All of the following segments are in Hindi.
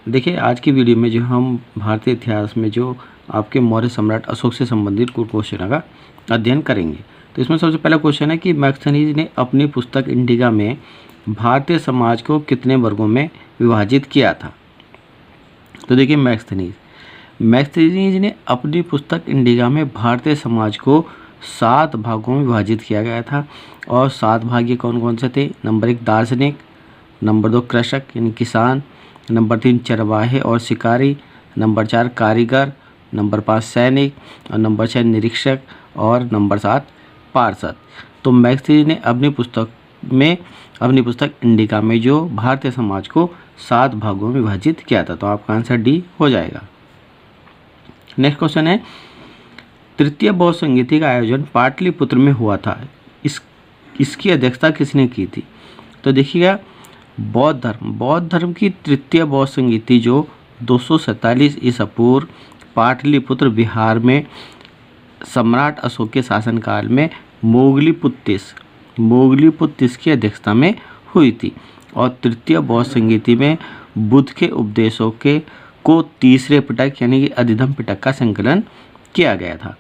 देखिए आज की वीडियो में जो हम भारतीय इतिहास में जो आपके मौर्य सम्राट अशोक से संबंधित कुछ क्वेश्चन का अध्ययन करेंगे। तो इसमें सबसे पहला क्वेश्चन है कि मैक्सथनीज ने अपनी पुस्तक इंडिका में भारतीय समाज को कितने वर्गों में विभाजित किया था। तो देखिए मैक्सथनीज ने अपनी पुस्तक इंडिका में भारतीय समाज को 7 भागों में विभाजित किया गया था। और 7 भाग ये कौन कौन से थे? नंबर 1 दार्शनिक, नंबर 2 कृषक यानी किसान, नंबर 3 चरवाहे और शिकारी, नंबर 4 कारीगर, नंबर 5 सैनिक और नंबर 6 निरीक्षक और नंबर 7 पार्षद। तो मैक्सथनीज ने अपनी पुस्तक इंडिका में जो भारतीय समाज को 7 भागों में विभाजित किया था। तो आपका आंसर डी हो जाएगा। नेक्स्ट क्वेश्चन है, तृतीय बौद्ध संगीति का आयोजन पाटलिपुत्र में हुआ था। इसकी अध्यक्षता किसने की थी? तो देखिएगा बौद्ध धर्म की तृतीय बौद्ध संगीति जो 247 ईसा पूर्व पाटलिपुत्र बिहार में सम्राट अशोक के शासनकाल में मोगलीपुत्तिस की अध्यक्षता में हुई थी। और तृतीय बौद्ध संगीति में बुद्ध के उपदेशों को तीसरे पिटक यानी कि अधिधम पिटक का संकलन किया गया था।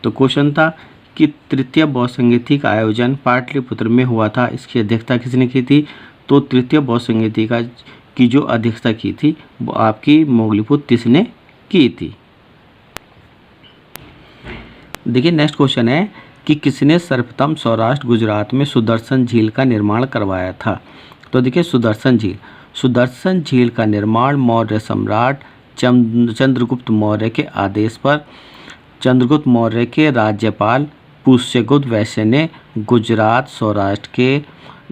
तो क्वेश्चन था कि तृतीय बौद्ध संगीति का आयोजन पाटलिपुत्र में हुआ था, इसकी अध्यक्षता किसने की थी? तो तृतीय बौद्ध संगीति की जो अध्यक्षता की थी वो आपकी मोगलीपुत्तिस ने की थी। देखिए नेक्स्ट क्वेश्चन है कि किसने सर्वप्रथम सौराष्ट्र गुजरात में सुदर्शन झील का निर्माण करवाया था। तो देखिए सुदर्शन झील का निर्माण मौर्य सम्राट चंद्रगुप्त मौर्य के आदेश पर चंद्रगुप्त मौर्य के राज्यपाल पुष्यगुप्त वैश्य ने गुजरात सौराष्ट्र के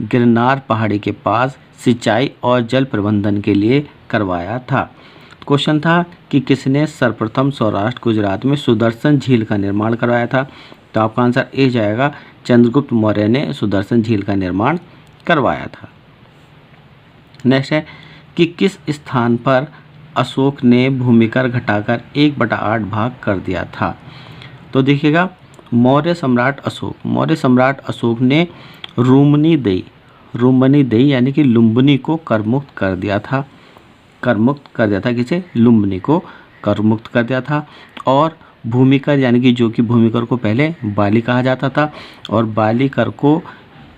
गिरनार पहाड़ी के पास सिंचाई और जल प्रबंधन के लिए करवाया था। क्वेश्चन था कि किसने सर्वप्रथम सौराष्ट्र गुजरात में सुदर्शन झील का निर्माण करवाया था। तो आपका आंसर ए जाएगा, चंद्रगुप्त मौर्य ने सुदर्शन झील का निर्माण करवाया था। नेक्स्ट है कि किस स्थान पर अशोक ने भूमिकर घटाकर 1/8 भाग कर दिया था। तो देखिएगा मौर्य सम्राट अशोक ने रुमनी दई यानी कि लुम्बिनी को करमुक्त कर दिया था। किसे? लुम्बिनी को करमुक्त कर दिया था। और भूमिकर यानी कि जो कि भूमिकर को पहले बाली कहा जाता था और बालीकर को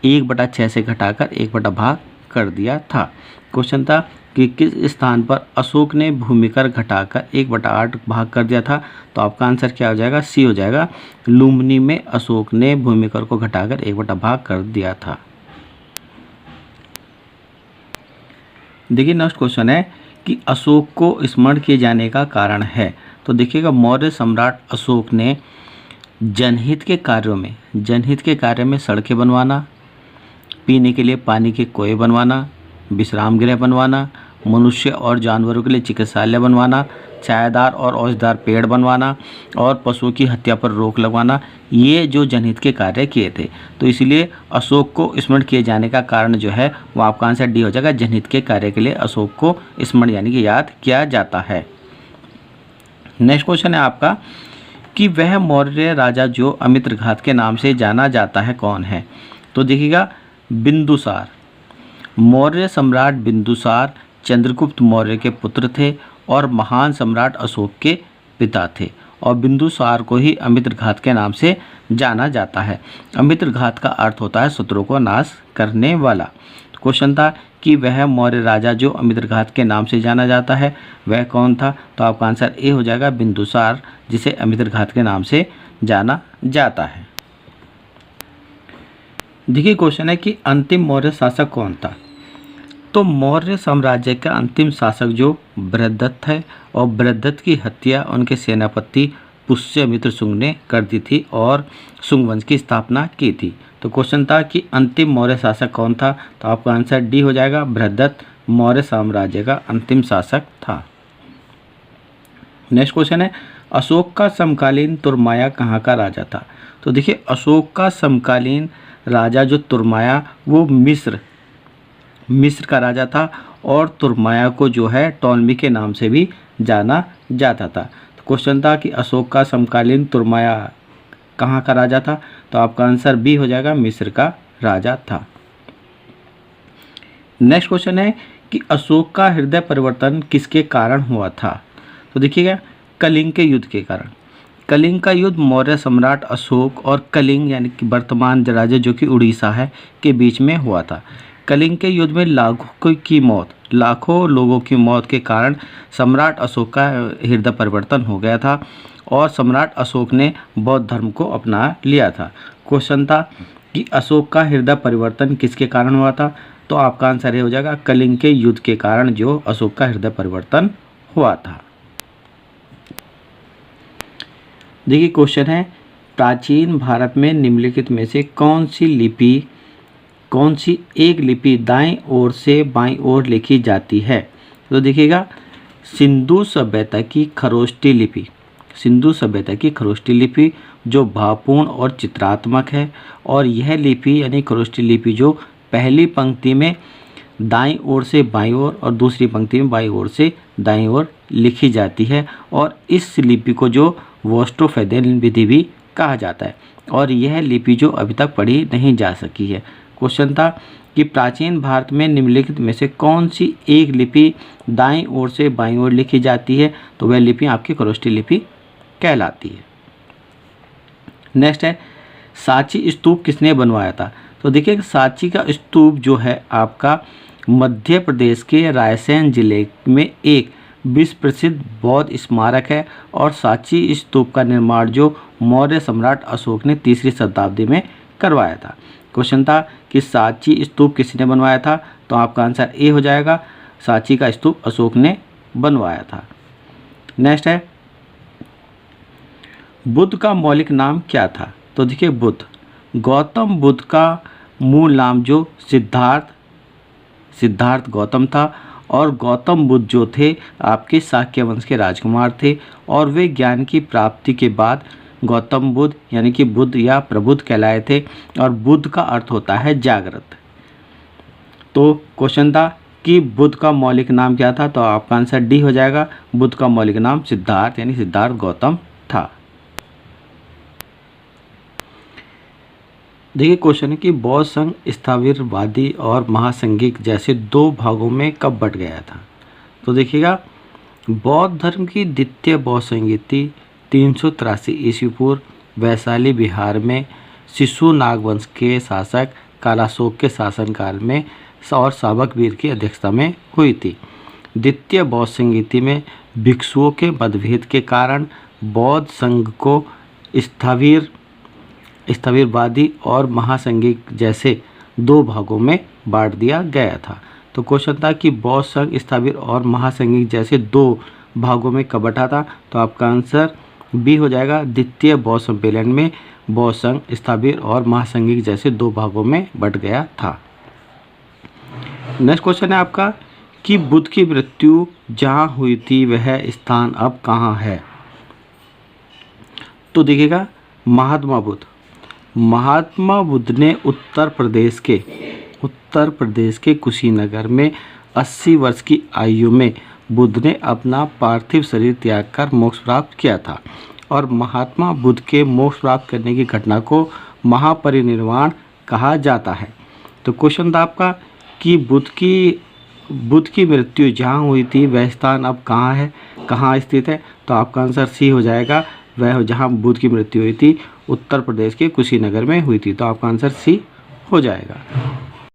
1/6 से घटाकर 1/भाग कर दिया था। क्वेश्चन था कि किस स्थान पर अशोक ने भूमिकर घटाकर 1/8 भाग कर दिया था। तो आपका आंसर क्या हो जाएगा? सी हो जाएगा, लुम्बिनी में अशोक ने भूमिकर को घटाकर 1/भाग कर दिया था। देखिए नेक्स्ट क्वेश्चन है कि अशोक को स्मरण किए जाने का कारण है। तो देखिएगा मौर्य सम्राट अशोक ने जनहित के कार्यों में सड़कें बनवाना, पीने के लिए पानी के कुएं बनवाना, विश्राम गृह बनवाना, मनुष्य और जानवरों के लिए चिकित्सालय बनवाना, छायादार और औषधार पेड़ बनवाना और पशुओं की हत्या पर रोक लगवाना, ये जो जनहित के कार्य किए थे। तो इसलिए अशोक को स्मरण किए जाने का कारण जो है वो आपका आंसर डी हो जाएगा, जनहित के कार्य के लिए अशोक को स्मरण यानी कि याद किया जाता है। नेक्स्ट क्वेश्चन है आपका कि वह मौर्य राजा जो अमित्रघात के नाम से जाना जाता है कौन है। तो देखिएगा बिंदुसार। मौर्य सम्राट बिंदुसार चंद्रगुप्त मौर्य के पुत्र थे और महान सम्राट अशोक के पिता थे। और बिंदुसार को ही अमित्रघात के नाम से जाना जाता है। अमित्रघात का अर्थ होता है शत्रुओं को नाश करने वाला। क्वेश्चन था कि वह मौर्य राजा जो अमित्रघात के नाम से जाना जाता है वह कौन था। तो आपका आंसर ए हो जाएगा, बिंदुसार, जिसे अमित्रघात के नाम से जाना जाता है। देखिए क्वेश्चन है कि अंतिम मौर्य शासक कौन था। तो मौर्य साम्राज्य का अंतिम शासक जो बृहद्रथ है और बृहद्रथ की हत्या उनके सेनापति पुष्यमित्र शुंग ने कर दी थी और शुंग वंश की स्थापना की थी। तो क्वेश्चन था कि अंतिम मौर्य शासक कौन था। तो आपका आंसर डी हो जाएगा, बृहद्रथ मौर्य साम्राज्य का अंतिम शासक था। नेक्स्ट क्वेश्चन है अशोक का समकालीन तुरमाया कहाँ का राजा था। तो देखिए अशोक का समकालीन राजा जो तुरमाया वो मिस्र का राजा था और तुरमाया को जो है टॉलमी के नाम से भी जाना जाता था। तो क्वेश्चन था कि अशोक का समकालीन तुरमाया कहाँ का राजा था। तो आपका आंसर बी हो जाएगा, मिस्र का राजा था। नेक्स्ट क्वेश्चन है कि अशोक का हृदय परिवर्तन किसके कारण हुआ था? तो देखिएगा, कलिंग के युद्ध के कारण। कलिंग का युद्ध मौर्य सम्राट अशोक और कलिंग यानी कि वर्तमान राज्य जो कि उड़ीसा है के बीच में हुआ था। कलिंग के युद्ध में लाखों लोगों की मौत के कारण सम्राट अशोक का हृदय परिवर्तन हो गया था और सम्राट अशोक ने बौद्ध धर्म को अपना लिया था। क्वेश्चन था कि अशोक का हृदय परिवर्तन किसके कारण हुआ था? तो आपका आंसर ये हो जाएगा, कलिंग के युद्ध के कारण जो अशोक का हृदय परिवर्तन हुआ था। देखिए क्वेश्चन है, प्राचीन भारत में निम्नलिखित में से कौन सी एक लिपि दाएं ओर से बाईं ओर लिखी जाती है? तो देखिएगा, सिंधु सभ्यता की खरोष्टी लिपि जो भावपूर्ण और चित्रात्मक है, और यह लिपि यानी खरोष्टी लिपि जो पहली पंक्ति में दाईं ओर से बाईं ओर और दूसरी पंक्ति में बाईं ओर से दाईं ओर लिखी जाती है, और इस लिपि को जो वोस्टोफेदेन विधि भी कहा जाता है, और यह लिपि जो अभी तक पढ़ी नहीं जा सकी है। क्वेश्चन था कि प्राचीन भारत में निम्नलिखित में से कौन सी एक लिपि दाईं ओर से बाईं ओर लिखी जाती है? तो वह लिपि आपकी खरोष्टी लिपि कहलाती है। नेक्स्ट है, सांची स्तूप किसने बनवाया था? तो देखिए, सांची का स्तूप जो है आपका मध्य प्रदेश के रायसेन जिले में एक विश्व प्रसिद्ध बौद्ध स्मारक है, और सांची स्तूप का निर्माण जो मौर्य सम्राट अशोक ने 3री शताब्दी में करवाया था। क्वेश्चन था कि सांची स्तूप किसने बनवाया था? तो आपका आंसर ए हो जाएगा, सांची का स्तूप अशोक ने बनवाया था। नेक्स्ट है, बुद्ध का मौलिक नाम क्या था? तो देखिए, गौतम बुद्ध का मूल नाम जो सिद्धार्थ गौतम था, और गौतम बुद्ध जो थे आपके शाक्य वंश के राजकुमार थे, और वे ज्ञान की प्राप्ति के बाद गौतम बुद्ध यानी कि बुद्ध या प्रबुद्ध कहलाए थे, और बुद्ध का अर्थ होता है जागृत। तो क्वेश्चन था कि बुद्ध का मौलिक नाम क्या था? तो आपका आंसर डी हो जाएगा, बुद्ध का मौलिक नाम सिद्धार्थ यानी सिद्धार्थ गौतम था। देखिए क्वेश्चन है कि बौद्ध संघ स्थविरवादी और महासंघिक जैसे दो भागों में कब बंट गया था? तो देखिएगा, बौद्ध धर्म की द्वितीय बौद्ध संहिता 383 ईस्वी पूर्व वैशाली बिहार में शिशु नागवंश के शासक कालाशोक के शासनकाल में और साबक वीर की अध्यक्षता में हुई थी। द्वितीय बौद्ध संहिता में भिक्षुओं के मतभेद के कारण बौद्ध संघ को स्थविरवादी और महासंघिक जैसे दो भागों में बांट दिया गया था। तो क्वेश्चन था कि बौद्ध संघ स्थविर और महासंघिक जैसे दो भागों में कब बटा था? तो आपका आंसर बी हो जाएगा, द्वितीय बौद्ध सम्मेलन में बौद्ध संघ स्थविर और महासंघिक जैसे दो भागों में बट गया था। नेक्स्ट क्वेश्चन है आपका कि बुद्ध की मृत्यु जहाँ हुई थी वह स्थान अब कहाँ है? तो देखिएगा, महात्मा बुद्ध ने उत्तर प्रदेश के कुशीनगर में 80 वर्ष की आयु में बुद्ध ने अपना पार्थिव शरीर त्याग कर मोक्ष प्राप्त किया था, और महात्मा बुद्ध के मोक्ष प्राप्त करने की घटना को महापरिनिर्वाण कहा जाता है। तो क्वेश्चन था आपका कि बुद्ध की मृत्यु जहाँ हुई थी वह स्थान अब कहाँ है, कहाँ स्थित है? तो आपका आंसर सी हो जाएगा, वह जहाँ बुद्ध की मृत्यु हुई थी उत्तर प्रदेश के कुशीनगर में हुई थी। तो आपका आंसर सी हो जाएगा।